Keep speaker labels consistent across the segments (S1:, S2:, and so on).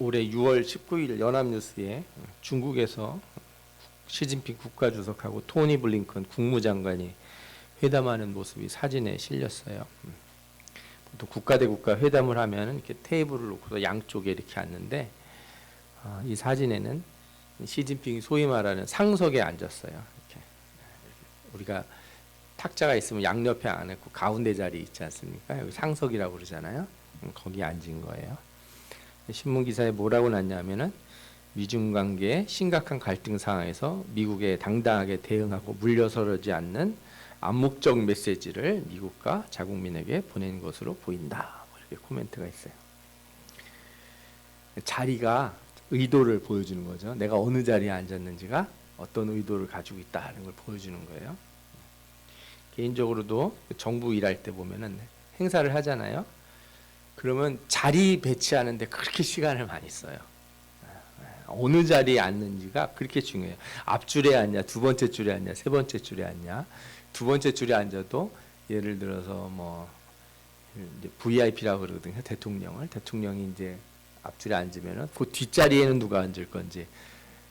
S1: 올해 6월 19일 연합뉴스에 중국에서 시진핑 국가주석하고 토니 블링컨 국무장관이 회담하는 모습이 사진에 실렸어요. 보통 국가 대 국가 회담을 하면 이렇게 테이블을 놓고서 양쪽에 이렇게 앉는데 이 사진에는 시진핑이 소위 말하는 상석에 앉았어요. 이렇게 우리가 탁자가 있으면 양옆에 안 앉고 가운데 자리 있지 않습니까? 여기 상석이라고 그러잖아요. 거기 앉은 거예요. 신문 기사에 뭐라고 났냐면은 미중 관계의 심각한 갈등 상황에서 미국에 당당하게 대응하고 물러서지 않는 암묵적 메시지를 미국과 자국민에게 보낸 것으로 보인다. 이렇게 코멘트가 있어요. 자리가 의도를 보여주는 거죠. 내가 어느 자리에 앉았는지가 어떤 의도를 가지고 있다는 걸 보여주는 거예요. 개인적으로도 정부 일할 때 보면은 행사를 하잖아요. 그러면 자리 배치하는데 그렇게 시간을 많이 써요. 어느 자리에 앉는지가 그렇게 중요해요. 앞줄에 앉냐, 두 번째 줄에 앉냐, 세 번째 줄에 앉냐. 두 번째 줄에 앉아도 예를 들어서 뭐 이제 VIP라고 그러거든요. 대통령이 이제 앞줄에 앉으면은 그 뒷자리에는 누가 앉을 건지,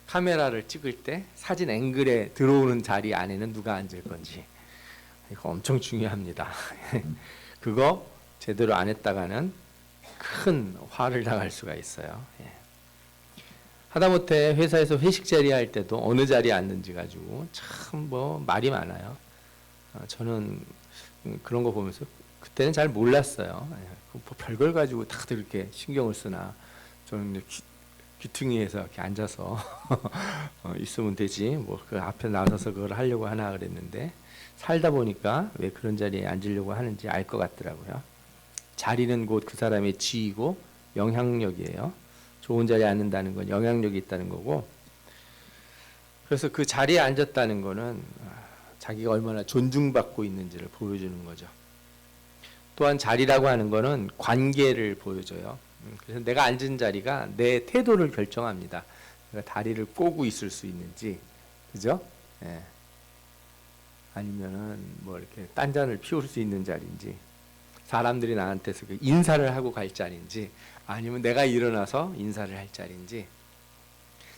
S1: 카메라를 찍을 때 사진 앵글에 들어오는 자리 안에는 누가 앉을 건지, 이거 엄청 중요합니다. 그거 제대로 안 했다가는 큰 화를 당할 수가 있어요. 하다못해 회사에서 회식 자리 할 때도 어느 자리에 앉는지 가지고 참 뭐 말이 많아요. 저는 그런 거 보면서 그때는 잘 몰랐어요. 뭐 별걸 가지고 다들 이렇게 신경을 쓰나. 저는 귀퉁이에서 이렇게 앉아서 있으면 되지. 뭐 그 앞에 나서서 그걸 하려고 하나 그랬는데 살다 보니까 왜 그런 자리에 앉으려고 하는지 알 것 같더라고요. 자리는 곧 그 사람의 지위고 영향력이에요. 좋은 자리에 앉는다는 건 영향력이 있다는 거고, 그래서 그 자리에 앉았다는 거는 자기가 얼마나 존중받고 있는지를 보여주는 거죠. 또한 자리라고 하는 거는 관계를 보여줘요. 그래서 내가 앉은 자리가 내 태도를 결정합니다. 내가 다리를 꼬고 있을 수 있는지, 그죠? 예. 아니면은 뭐 이렇게 딴전을 피울 수 있는 자리인지, 사람들이 나한테서 인사를 하고 갈 자리인지, 아니면 내가 일어나서 인사를 할 자리인지,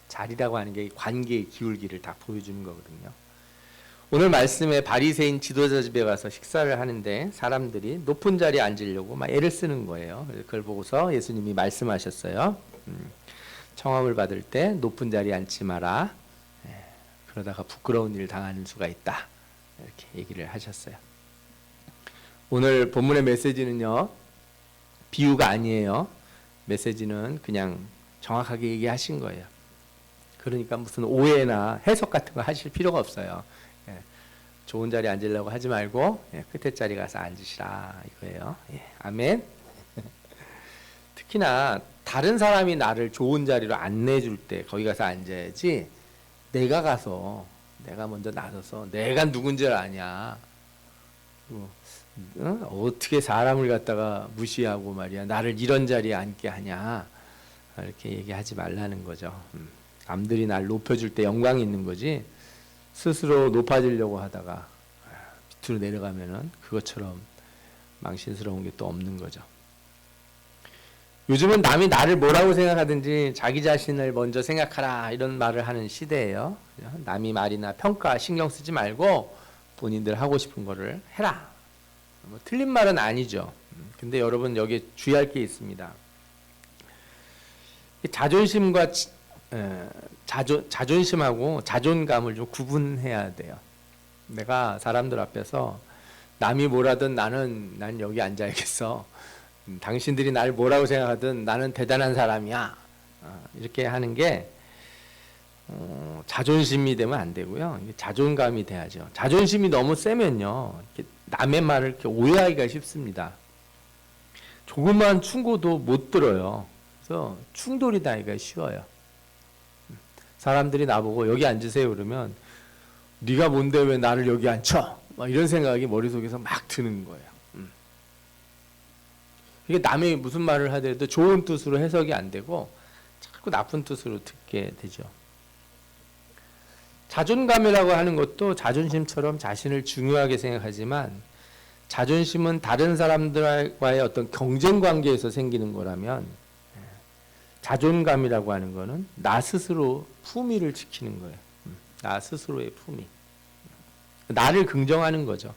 S1: 자리라고 하는 게 관계의 기울기를 다 보여주는 거거든요. 오늘 말씀에 바리새인 지도자 집에 가서 식사를 하는데 사람들이 높은 자리에 앉으려고 막 애를 쓰는 거예요. 그걸 보고서 예수님이 말씀하셨어요. 청함을 받을 때 높은 자리에 앉지 마라. 그러다가 부끄러운 일을 당하는 수가 있다. 이렇게 얘기를 하셨어요. 오늘 본문의 메시지는요, 비유가 아니에요. 메시지는 그냥 정확하게 얘기하신 거예요. 그러니까 무슨 오해나 해석 같은 거 하실 필요가 없어요. 좋은 자리에 앉으려고 하지 말고 끝에 자리 가서 앉으시라 이거예요. 아멘. 특히나 다른 사람이 나를 좋은 자리로 안내해줄 때 거기 가서 앉아야지, 내가 가서 내가 먼저 나서서 내가 누군지를 아냐, 어떻게 사람을 갖다가 무시하고 말이야 나를 이런 자리에 앉게 하냐, 이렇게 얘기하지 말라는 거죠. 남들이 날 높여줄 때 영광이 있는 거지, 스스로 높아지려고 하다가 밑으로 내려가면은 그것처럼 망신스러운 게 또 없는 거죠. 요즘은 남이 나를 뭐라고 생각하든지 자기 자신을 먼저 생각하라 이런 말을 하는 시대예요. 남이 말이나 평가 신경 쓰지 말고 본인들 하고 싶은 거를 해라. 뭐 틀린 말은 아니죠. 근데 여러분 여기에 주의할 게 있습니다. 자존심과 자존심하고 자존감을 좀 구분해야 돼요. 내가 사람들 앞에서 남이 뭐라든 난 여기 앉아야겠어. 당신들이 나를 뭐라고 생각하든 나는 대단한 사람이야. 이렇게 하는 게 자존심이 되면 안 되고요. 자존감이 돼야죠. 자존심이 너무 세면요, 남의 말을 이렇게 오해하기가 쉽습니다. 조그만 충고도 못 들어요. 그래서 충돌이 나기가 쉬워요. 사람들이 나보고 여기 앉으세요 그러면 네가 뭔데 왜 나를 여기 앉혀? 막 이런 생각이 머릿속에서 막 드는 거예요. 이게 남이 무슨 말을 하더라도 좋은 뜻으로 해석이 안 되고 자꾸 나쁜 뜻으로 듣게 되죠. 자존감이라고 하는 것도 자존심처럼 자신을 중요하게 생각하지만, 자존심은 다른 사람들과의 어떤 경쟁 관계에서 생기는 거라면 자존감이라고 하는 거는 나 스스로 품위를 지키는 거예요. 나 스스로의 품위. 나를 긍정하는 거죠.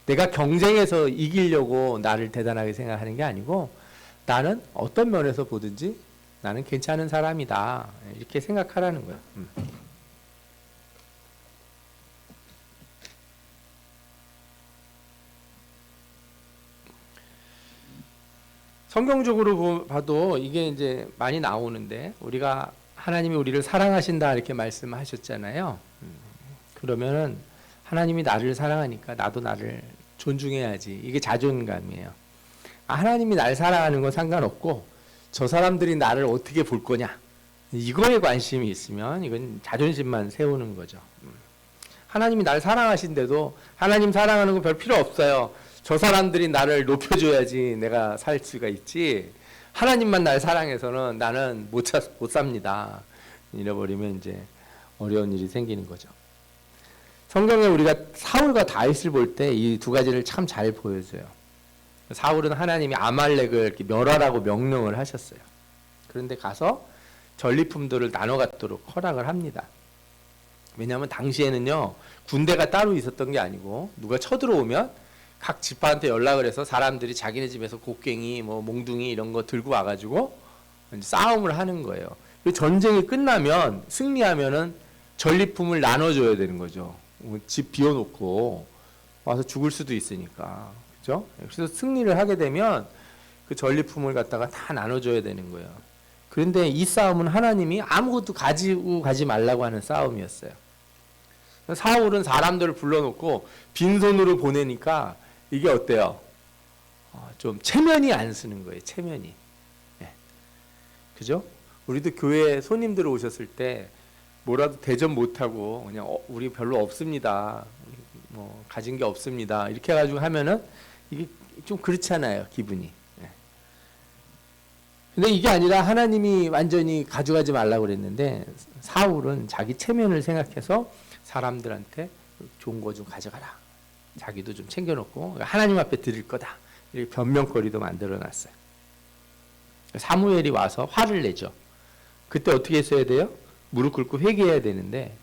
S1: 내가 경쟁해서 이기려고 나를 대단하게 생각하는 게 아니고 나는 어떤 면에서 보든지 나는 괜찮은 사람이다. 이렇게 생각하라는 거예요. 성경적으로 봐도 이게 이제 많이 나오는데 우리가 하나님이 우리를 사랑하신다 이렇게 말씀하셨잖아요. 그러면은 하나님이 나를 사랑하니까 나도 나를 존중해야지. 이게 자존감이에요. 하나님이 날 사랑하는 건 상관없고 저 사람들이 나를 어떻게 볼 거냐. 이거에 관심이 있으면 이건 자존심만 세우는 거죠. 하나님이 날 사랑하신데도 하나님 사랑하는 거 별 필요 없어요. 저 사람들이 나를 높여줘야지 내가 살 수가 있지. 하나님만 날 사랑해서는 나는 못 삽니다. 잃어버리면 이제 어려운 일이 생기는 거죠. 성경에 우리가 사울과 다윗을 볼 때 이 두 가지를 참 잘 보여줘요. 사울은 하나님이 아말렉을 이렇게 멸하라고 명령을 하셨어요. 그런데 가서 전리품들을 나눠 갖도록 허락을 합니다. 왜냐하면 당시에는요 군대가 따로 있었던 게 아니고 누가 쳐들어오면 각 지파한테 연락을 해서 사람들이 자기네 집에서 곡괭이, 뭐 몽둥이 이런 거 들고 와가지고 싸움을 하는 거예요. 전쟁이 끝나면 승리하면은 전리품을 나눠줘야 되는 거죠. 집 비워놓고 와서 죽을 수도 있으니까, 그죠? 그래서 승리를 하게 되면 그 전리품을 갖다가 다 나눠줘야 되는 거예요. 그런데 이 싸움은 하나님이 아무것도 가지고 가지 말라고 하는 싸움이었어요. 사울은 사람들을 불러놓고 빈손으로 보내니까 이게 어때요? 좀 체면이 안 쓰는 거예요. 체면이. 네. 그죠? 우리도 교회 손님들 오셨을 때 뭐라도 대접 못하고 그냥 우리 별로 없습니다. 뭐 가진 게 없습니다. 이렇게 해가지고 하면은 이게 좀 그렇잖아요. 기분이. 네. 근데 이게 아니라 하나님이 완전히 가져가지 말라고 그랬는데 사울은 자기 체면을 생각해서 사람들한테 좋은 거 좀 가져가라. 자기도 좀 챙겨놓고 하나님 앞에 드릴 거다. 이렇게 변명거리도 만들어놨어요. 사무엘이 와서 화를 내죠. 그때 어떻게 했어야 돼요? 무릎 꿇고 회개해야 되는데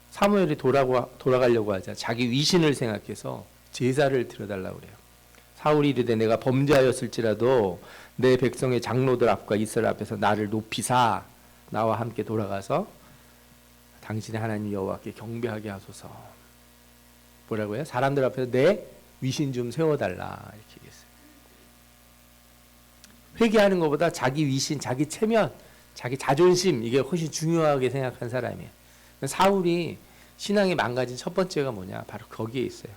S1: 사무엘이 돌아가려고 하자 자기 위신을 생각해서 제사를 드려달라고 그래요. 사울이 이르되 내가 범죄하였을지라도 내 백성의 장로들 앞과 이스라엘 앞에서 나를 높이사 나와 함께 돌아가서 당신의 하나님 여호와께 경배하게 하소서. 뭐라고 해요? 사람들 앞에서 내 위신 좀 세워달라 이렇게 얘기했어요. 회개하는 것보다 자기 위신, 자기 체면, 자기 자존심 이게 훨씬 중요하게 생각한 사람이에요. 사울이 신앙이 망가진 첫 번째가 뭐냐? 바로 거기에 있어요.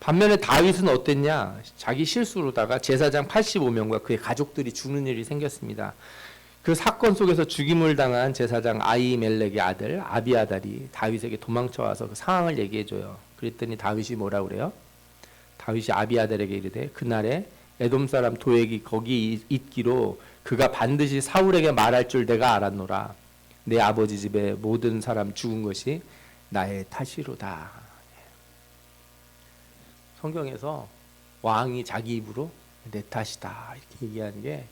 S1: 반면에 다윗은 어땠냐? 자기 실수로다가 제사장 85명과 그의 가족들이 죽는 일이 생겼습니다. 그 사건 속에서 죽임을 당한 제사장 아히멜렉의 아들 아비아달이 다윗에게 도망쳐 와서 그 상황을 얘기해줘요. 그랬더니 다윗이 뭐라고 그래요? 다윗이 아비아달에게 이르되 그날에 에돔 사람 도액이 거기 있기로 그가 반드시 사울에게 말할 줄 내가 알았노라. 내 아버지 집에 모든 사람 죽은 것이 나의 탓이로다. 성경에서 왕이 자기 입으로 내 탓이다 이렇게 얘기하는 게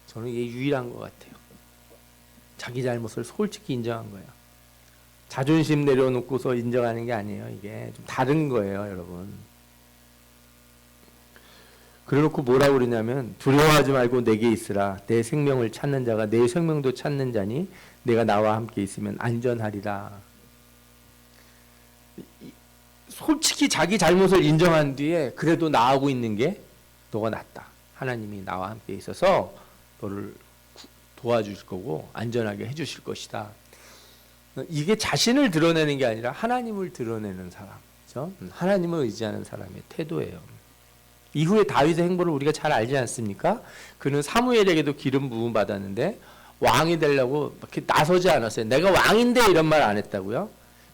S1: 저는 이게 유일한 것 같아요. 자기 잘못을 솔직히 인정한 거예요. 자존심 내려놓고서 인정하는 게 아니에요. 이게 좀 다른 거예요, 여러분. 그래놓고 뭐라고 그러냐면 두려워하지 말고 내게 있으라. 내 생명을 찾는 자가 내 생명도 찾는 자니 내가 나와 함께 있으면 안전하리라. 솔직히 자기 잘못을 인정한 뒤에 그래도 나하고 있는 게 너가 낫다. 하나님이 나와 함께 있어서 너를 도와주실 거고 안전하게 해주실 것이다. 이게 자신을 드러내는 게 아니라 하나님을 드러내는 사람, 그렇죠? 하나님을 의지하는 사람의 태도예요. 이후에 다윗의 행보를 우리가 잘 알지 않습니까? 그는 사무엘에게도 기름 부음 받았는데 왕이 되려고 이렇게 나서지 않았어요. 내가 왕인데 이런 말 안 했다고요.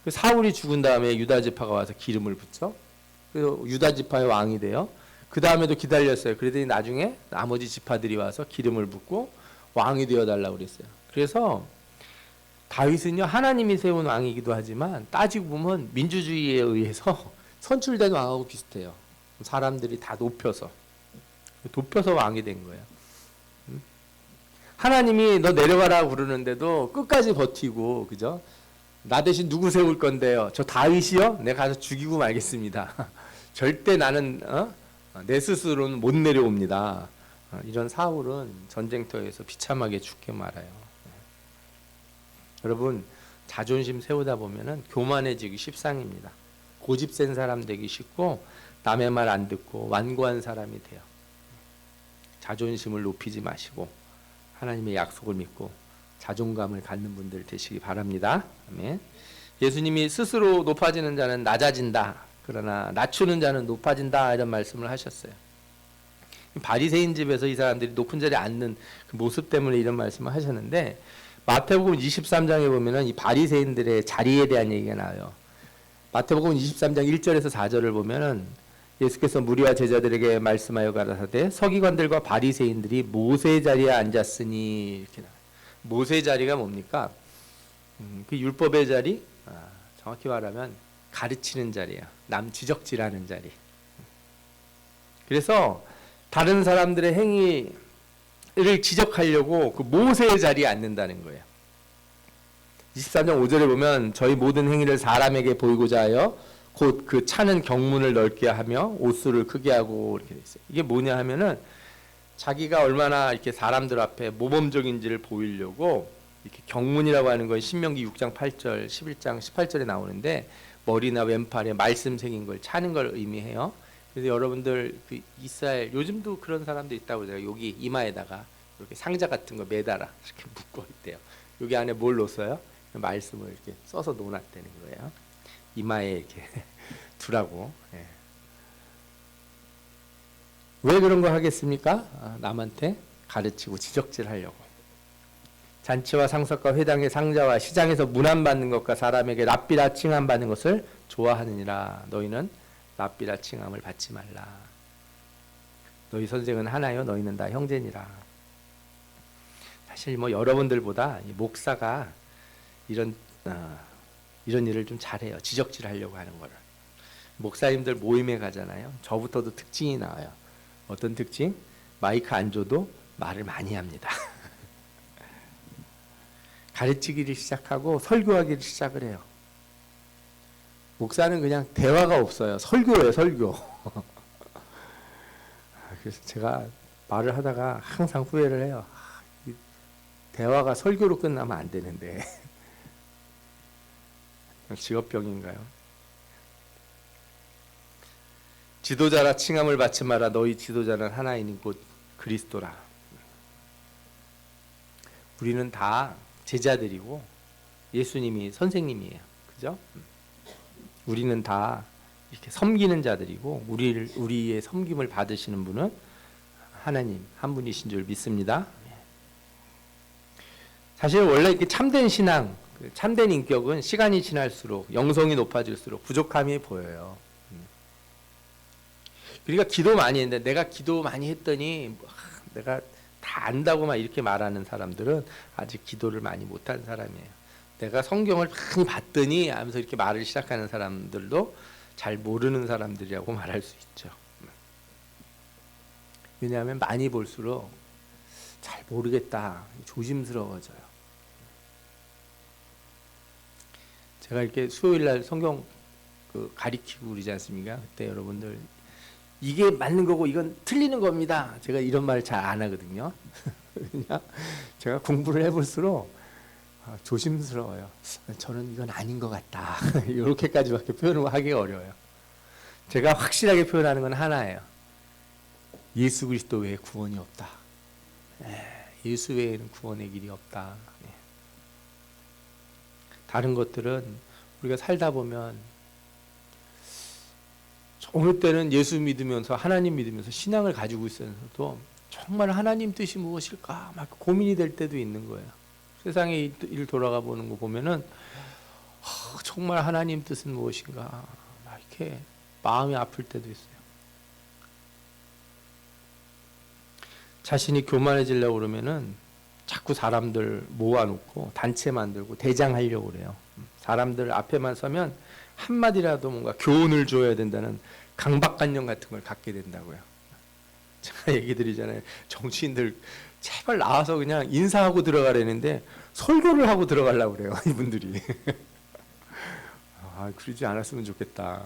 S1: 사울이 죽은 다음에 유다 지파가 와서 기름을 붓죠. 그래서 유다 지파의 왕이 돼요. 그 다음에도 기다렸어요. 그러더니 나중에 나머지 지파들이 와서 기름을 붓고 왕이 되어달라고 그랬어요. 그래서 다윗은요 하나님이 세운 왕이기도 하지만 따지고 보면 민주주의에 의해서 선출된 왕하고 비슷해요. 사람들이 다 높여서 왕이 된 거예요. 하나님이 너 내려가라고 그러는데도 끝까지 버티고, 그죠? 나 대신 누구 세울 건데요? 저 다윗이요? 내가 가서 죽이고 말겠습니다. 절대 나는 내 스스로는 못 내려옵니다. 이런 사울은 전쟁터에서 비참하게 죽게 말아요. 여러분, 자존심 세우다 보면은 교만해지기 십상입니다. 고집 센 사람 되기 쉽고 남의 말 안 듣고 완고한 사람이 돼요. 자존심을 높이지 마시고 하나님의 약속을 믿고 자존감을 갖는 분들 되시기 바랍니다. 아멘. 예수님이 스스로 높아지는 자는 낮아진다. 그러나 낮추는 자는 높아진다. 이런 말씀을 하셨어요. 바리새인 집에서 이 사람들이 높은 자리에 앉는 그 모습 때문에 이런 말씀을 하셨는데, 마태복음 23장에 보면은 이 바리새인들의 자리에 대한 얘기가 나와요. 마태복음 23장 1절에서 4절을 보면은 예수께서 무리와 제자들에게 말씀하여 가라사대 서기관들과 바리새인들이 모세 자리에 앉았으니, 이렇게 나와요. 모세 자리가 뭡니까? 그 율법의 자리, 정확히 말하면 가르치는 자리야. 남 지적질하는 자리. 그래서 다른 사람들의 행위를 지적하려고 그 모세의 자리에 앉는다는 거예요. 23장 5절에 보면 저희 모든 행위를 사람에게 보이고자 하여 곧 그 차는 경문을 넓게 하며 옷수를 크게 하고, 이렇게 돼 있어요. 이게 뭐냐 하면은 자기가 얼마나 이렇게 사람들 앞에 모범적인지를 보이려고 이렇게 경문이라고 하는 건 신명기 6장 8절, 11장 18절에 나오는데 머리나 왼팔에 말씀 새긴 걸 차는 걸 의미해요. 그래서 여러분들 그 이스라엘 요즘도 그런 사람도 있다고 제가 여기 이마에다가 이렇게 상자 같은 거 매달아 이렇게 묶어 있대요. 여기 안에 뭘 넣었어요? 말씀을 이렇게 써서 놓아놨다는 거예요. 이마에 이렇게 두라고. 예. 왜 그런 거 하겠습니까? 남한테 가르치고 지적질하려고. 잔치와 상석과 회당의 상자와 시장에서 문안 받는 것과 사람에게 랍비라 칭함 받는 것을 좋아하느니라. 너희는 랍비라 칭함을 받지 말라. 너희 선생은 하나요? 너희는 다 형제니라. 사실 뭐 여러분들보다 이 목사가 이런 일을 좀 잘해요. 지적질하려고 하는 거를. 목사님들 모임에 가잖아요. 저부터도 특징이 나와요. 어떤 특징? 마이크 안 줘도 말을 많이 합니다. 가르치기를 시작하고 설교하기를 시작을 해요. 목사는 그냥 대화가 없어요. 설교예요, 설교. 그래서 제가 말을 하다가 항상 후회를 해요. 대화가 설교로 끝나면 안 되는데. 직업병인가요? 지도자라 칭함을 받지 마라. 너희 지도자는 하나이니 곧 그리스도라. 우리는 다 제자들이고 예수님이 선생님이에요. 그죠? 우리는 다 이렇게 섬기는 자들이고 우리의 섬김을 받으시는 분은 하나님 한 분이신 줄 믿습니다. 사실 원래 이렇게 참된 신앙, 참된 인격은 시간이 지날수록 영성이 높아질수록 부족함이 보여요. 우리가 기도 많이 했는데 내가 기도 많이 했더니 내가 다 안다고 막 이렇게 말하는 사람들은 아직 기도를 많이 못한 사람이에요. 내가 성경을 많이 봤더니 하면서 이렇게 말을 시작하는 사람들도 잘 모르는 사람들이라고 말할 수 있죠. 왜냐하면 많이 볼수록 잘 모르겠다, 조심스러워져요. 제가 이렇게 수요일날 성경 가리키고 그러지 않습니까? 그때 여러분들 이게 맞는 거고 이건 틀리는 겁니다. 제가 이런 말 잘 안 하거든요. 그냥 제가 공부를 해볼수록 조심스러워요. 저는 이건 아닌 것 같다. 이렇게까지밖에 표현을 하기 어려워요. 제가 확실하게 표현하는 건 하나예요. 예수 그리스도 외에 구원이 없다. 예수 외에는 구원의 길이 없다. 다른 것들은 우리가 살다 보면 어느 때는 예수 믿으면서 하나님 믿으면서 신앙을 가지고 있어서도 정말 하나님 뜻이 무엇일까 막 고민이 될 때도 있는 거예요. 세상의 일 돌아가 보는 거 보면은 정말 하나님 뜻은 무엇인가 막 이렇게 마음이 아플 때도 있어요. 자신이 교만해지려고 그러면은 자꾸 사람들 모아놓고 단체 만들고 대장하려고 그래요. 사람들 앞에만 서면 한마디라도 뭔가 교훈을 줘야 된다는 강박관념 같은 걸 갖게 된다고요. 제가 얘기 드리잖아요. 정치인들 제발 나와서 그냥 인사하고 들어가라는데 설교를 하고 들어가려고 그래요. 이분들이. 그러지 않았으면 좋겠다.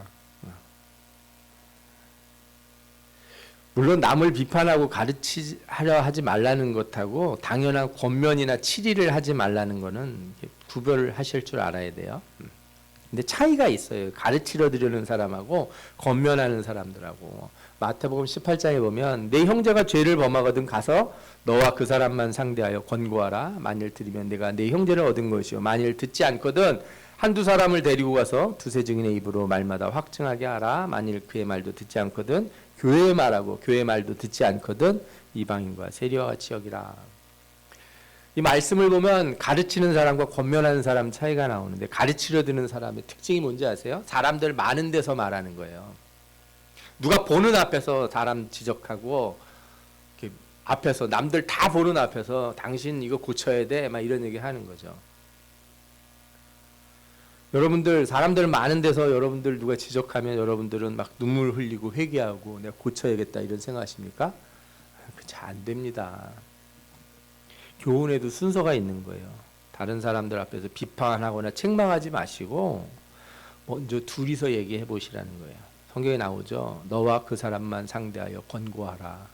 S1: 물론 남을 비판하고 가르치려 하지 말라는 것하고 당연한 권면이나 치리를 하지 말라는 거는 구별하실 줄 알아야 돼요. 근데 차이가 있어요. 가르치려 드리는 사람하고 권면하는 사람들하고. 마태복음 18장에 보면 내 형제가 죄를 범하거든 가서 너와 그 사람만 상대하여 권고하라. 만일 들으면 내가 내 형제를 얻은 것이요 만일 듣지 않거든 한두 사람을 데리고 가서 두세 증인의 입으로 말마다 확증하게 하라. 만일 그의 말도 듣지 않거든 교회의 말하고 교회의 말도 듣지 않거든 이방인과 세리와 같이 여기라. 이 말씀을 보면 가르치는 사람과 권면하는 사람 차이가 나오는데 가르치려 드는 사람의 특징이 뭔지 아세요? 사람들 많은 데서 말하는 거예요. 누가 보는 앞에서 사람 지적하고 앞에서 남들 다 보는 앞에서 당신 이거 고쳐야 돼 막 이런 얘기 하는 거죠. 여러분들 사람들 많은 데서 여러분들 누가 지적하면 여러분들은 막 눈물 흘리고 회개하고 내가 고쳐야겠다 이런 생각하십니까? 잘 안 됩니다. 교훈에도 순서가 있는 거예요. 다른 사람들 앞에서 비판하거나 책망하지 마시고 먼저 둘이서 얘기해 보시라는 거예요. 성경에 나오죠. 너와 그 사람만 상대하여 권고하라.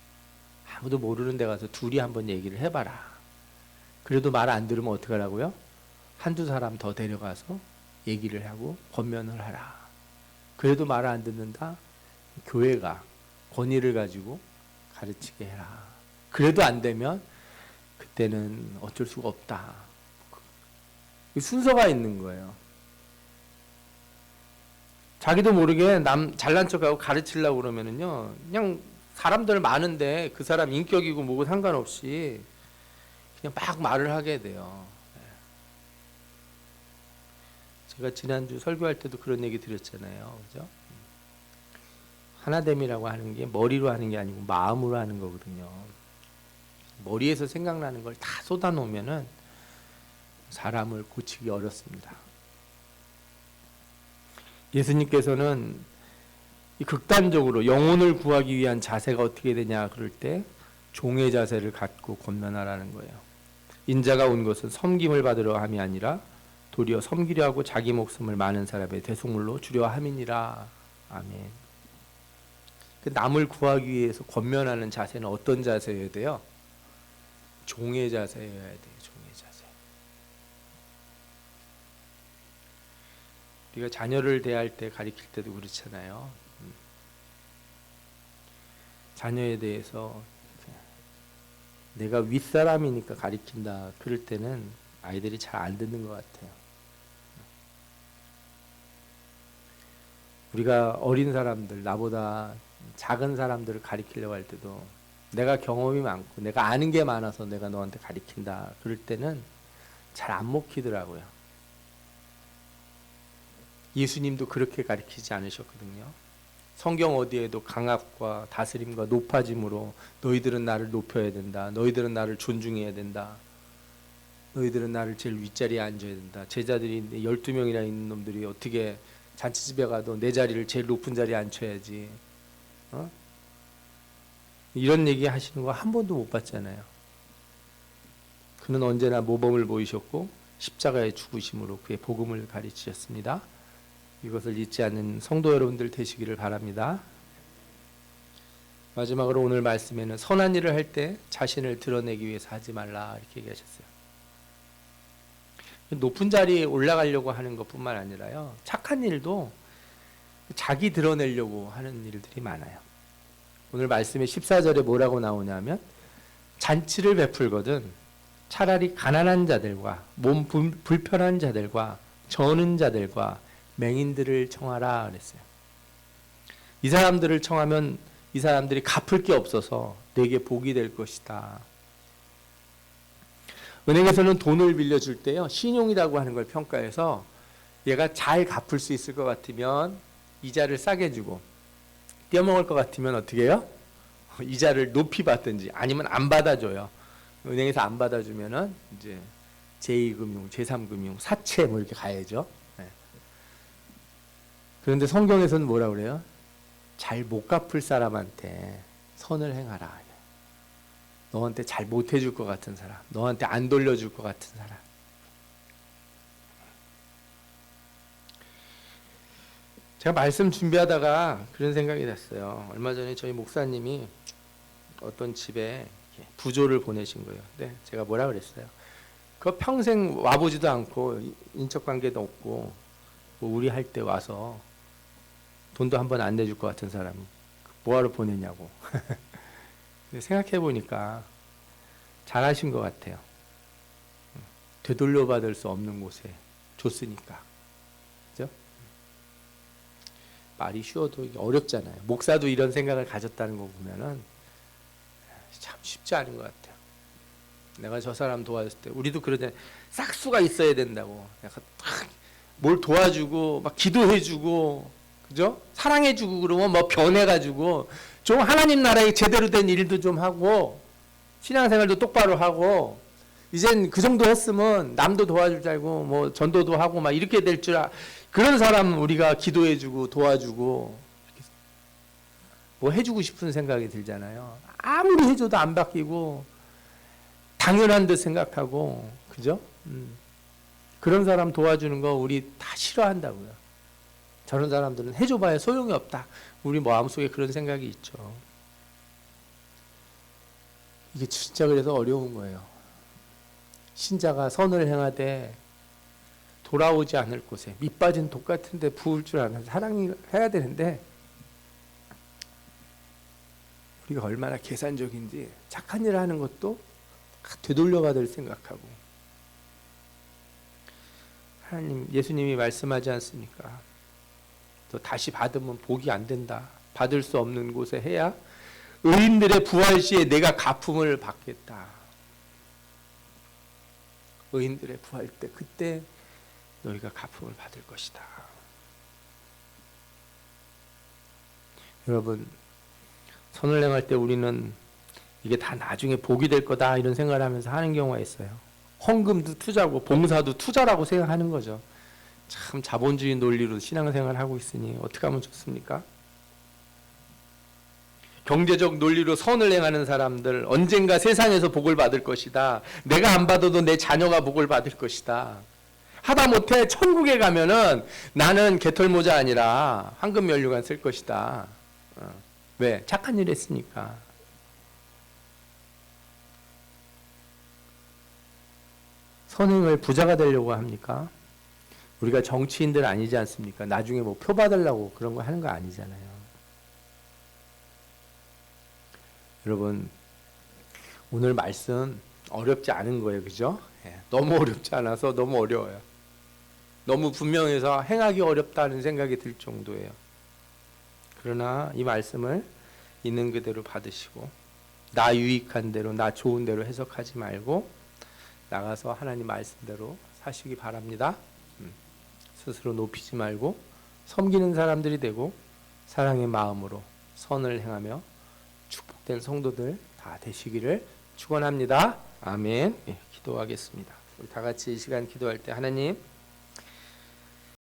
S1: 아무도 모르는 데 가서 둘이 한번 얘기를 해봐라. 그래도 말 안 들으면 어떻게 하라고요? 한두 사람 더 데려가서 얘기를 하고 권면을 하라. 그래도 말 안 듣는다? 교회가 권위를 가지고 가르치게 해라. 그래도 안 되면 그때는 어쩔 수가 없다. 순서가 있는 거예요. 자기도 모르게 남 잘난 척하고 가르치려고 그러면은요, 그냥 사람들 많은데 그 사람 인격이고 뭐고 상관없이 그냥 막 말을 하게 돼요. 제가 지난주 설교할 때도 그런 얘기 드렸잖아요. 그죠? 하나됨이라고 하는 게 머리로 하는 게 아니고 마음으로 하는 거거든요. 머리에서 생각나는 걸 다 쏟아놓으면은 사람을 고치기 어렵습니다. 예수님께서는 이 극단적으로 영혼을 구하기 위한 자세가 어떻게 되냐 그럴 때 종의 자세를 갖고 권면하라는 거예요. 인자가 온 것은 섬김을 받으려 함이 아니라 도리어 섬기려 하고 자기 목숨을 많은 사람의 대속물로 주려 함이니라. 아멘. 남을 구하기 위해서 권면하는 자세는 어떤 자세여야 돼요? 종의 자세여야 돼요. 종의 자세. 우리가 자녀를 대할 때 가르칠 때도 그렇잖아요. 자녀에 대해서 내가 윗사람이니까 가르친다 그럴 때는 아이들이 잘 안 듣는 것 같아요. 우리가 어린 사람들, 나보다 작은 사람들을 가르치려고 할 때도 내가 경험이 많고 내가 아는 게 많아서 내가 너한테 가르친다 그럴 때는 잘 안 먹히더라고요. 예수님도 그렇게 가르치지 않으셨거든요. 성경 어디에도 강압과 다스림과 높아짐으로 너희들은 나를 높여야 된다. 너희들은 나를 존중해야 된다. 너희들은 나를 제일 윗자리에 앉아야 된다. 제자들이 12명이나 있는 놈들이 어떻게 잔치집에 가도 내 자리를 제일 높은 자리에 앉혀야지. 이런 얘기 하시는 거 한 번도 못 봤잖아요. 그는 언제나 모범을 보이셨고 십자가의 죽으심으로 그의 복음을 가르치셨습니다. 이것을 잊지 않는 성도 여러분들 되시기를 바랍니다. 마지막으로 오늘 말씀에는 선한 일을 할 때 자신을 드러내기 위해서 하지 말라 이렇게 얘기하셨어요. 높은 자리에 올라가려고 하는 것뿐만 아니라요. 착한 일도 자기 드러내려고 하는 일들이 많아요. 오늘 말씀의 14절에 뭐라고 나오냐면 잔치를 베풀거든 차라리 가난한 자들과 몸 불편한 자들과 저는 자들과 맹인들을 청하라 그랬어요. 이 사람들을 청하면 이 사람들이 갚을 게 없어서 내게 복이 될 것이다. 은행에서는 돈을 빌려줄 때요, 신용이라고 하는 걸 평가해서 얘가 잘 갚을 수 있을 것 같으면 이자를 싸게 주고 떼어먹을 것 같으면 어떻게 해요? 이자를 높이 받든지 아니면 안 받아줘요. 은행에서 안 받아주면은 이제 제2금융, 제3금융, 사채 뭐 이렇게 가야죠. 네. 그런데 성경에서는 뭐라 그래요? 잘 못 갚을 사람한테 선을 행하라. 너한테 잘 못해줄 것 같은 사람, 너한테 안 돌려줄 것 같은 사람. 제가 말씀 준비하다가 그런 생각이 났어요. 얼마 전에 저희 목사님이 어떤 집에 부조를 보내신 거예요. 근데 제가 뭐라 그랬어요? 그 평생 와보지도 않고 인척관계도 없고 뭐 우리 할 때 와서 돈도 한 번 안 내줄 것 같은 사람이 뭐하러 보내냐고. 생각해 보니까 잘하신 것 같아요. 되돌려 받을 수 없는 곳에 줬으니까. 그죠? 말이 쉬워도 이게 어렵잖아요. 목사도 이런 생각을 가졌다는 거 보면은 참 쉽지 않은 것 같아요. 내가 저 사람 도와줬을 때 우리도 그러잖아요. 싹수가 있어야 된다고. 약간 뭘 도와주고 막 기도해주고, 그죠? 사랑해주고 그러면 뭐 변해가지고 좀 하나님 나라에 제대로 된 일도 좀 하고 신앙생활도 똑바로 하고 이젠 그 정도 했으면 남도 도와줄 줄 알고 뭐 전도도 하고 막 이렇게 될 줄 그런 사람 우리가 기도해주고 도와주고 뭐 해주고 싶은 생각이 들잖아요. 아무리 해줘도 안 바뀌고 당연한 듯 생각하고, 그죠? 그런 사람 도와주는 거 우리 다 싫어한다고요. 저런 사람들은 해줘봐야 소용이 없다. 우리 마음속에 그런 생각이 있죠. 이게 진짜 그래서 어려운 거예요. 신자가 선을 행하되 돌아오지 않을 곳에 밑빠진 독 같은데 부을 줄 아는 사랑을 해야 되는데 우리가 얼마나 계산적인지 착한 일을 하는 것도 되돌려받을 생각하고 하나님 예수님이 말씀하지 않습니까? 또 다시 받으면 복이 안 된다. 받을 수 없는 곳에 해야 의인들의 부활 시에 내가 갚음을 받겠다. 의인들의 부활 때 그때 너희가 갚음을 받을 것이다. 여러분 선을 행할 때 우리는 이게 다 나중에 복이 될 거다 이런 생각을 하면서 하는 경우가 있어요. 헌금도 투자고 봉사도 투자라고 생각하는 거죠. 참 자본주의 논리로 신앙생활을 하고 있으니 어떻게 하면 좋습니까? 경제적 논리로 선을 행하는 사람들 언젠가 세상에서 복을 받을 것이다. 내가 안 받아도 내 자녀가 복을 받을 것이다. 하다못해 천국에 가면은 나는 개털모자 아니라 황금면류관 쓸 것이다. 왜? 착한 일 했으니까. 선행을 부자가 되려고 합니까? 우리가 정치인들 아니지 않습니까? 나중에 뭐 표 받으려고 그런 거 하는 거 아니잖아요. 여러분 오늘 말씀 어렵지 않은 거예요. 그죠? 너무 어렵지 않아서 너무 어려워요. 너무 분명해서 행하기 어렵다는 생각이 들 정도예요. 그러나 이 말씀을 있는 그대로 받으시고 나 유익한 대로 나 좋은 대로 해석하지 말고 나가서 하나님 말씀대로 사시기 바랍니다. 스스로 높이지 말고 섬기는 사람들이 되고 사랑의 마음으로 선을 행하며 축복된 성도들 다 되시기를 축원합니다. 아멘. 기도하겠습니다. 우리 다 같이 이 시간 기도할 때 하나님